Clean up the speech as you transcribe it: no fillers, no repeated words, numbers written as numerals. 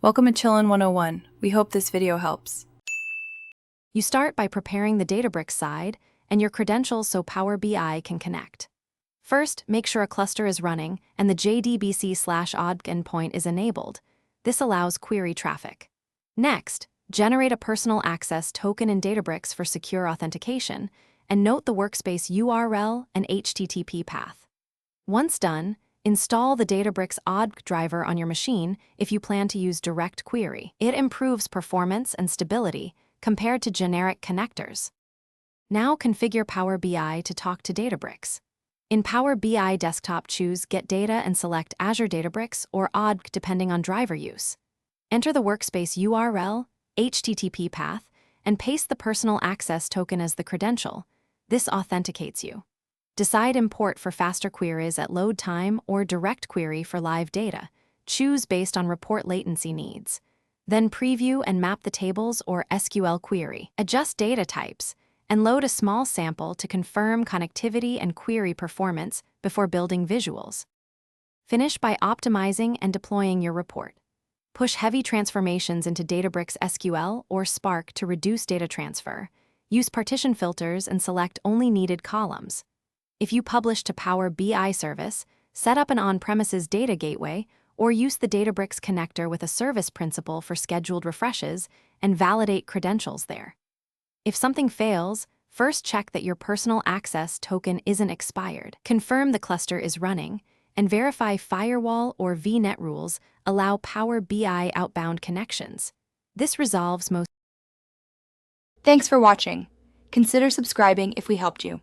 Welcome to Chillin' 101. We hope this video helps. You start by preparing the Databricks side and your credentials so Power BI can connect. First, make sure a cluster is running and the JDBC/ODG endpoint is enabled. This allows query traffic. Next, generate a personal access token in Databricks for secure authentication, and note the workspace URL and HTTP path. Once done, install the Databricks ODG driver on your machine if you plan to use direct query. It improves performance and stability compared to generic connectors. Now configure Power BI to talk to Databricks. In Power BI Desktop, choose Get Data and select Azure Databricks or ODG depending on driver use. Enter the workspace URL, HTTP path, and paste the personal access token as the credential. This authenticates you. Decide import for faster queries at load time or direct query for live data. Choose based on report latency needs. Then preview and map the tables or SQL query. Adjust data types and load a small sample to confirm connectivity and query performance before building visuals. Finish by optimizing and deploying your report. Push heavy transformations into Databricks SQL or Spark to reduce data transfer. Use partition filters and select only needed columns. If you publish to Power BI service, set up an on-premises data gateway or use the Databricks connector with a service principal for scheduled refreshes and validate credentials there. If something fails, first check that your personal access token isn't expired. Confirm the cluster is running, and verify firewall or VNet rules allow Power BI outbound connections. This resolves most. Thanks for watching. Consider subscribing if we helped you.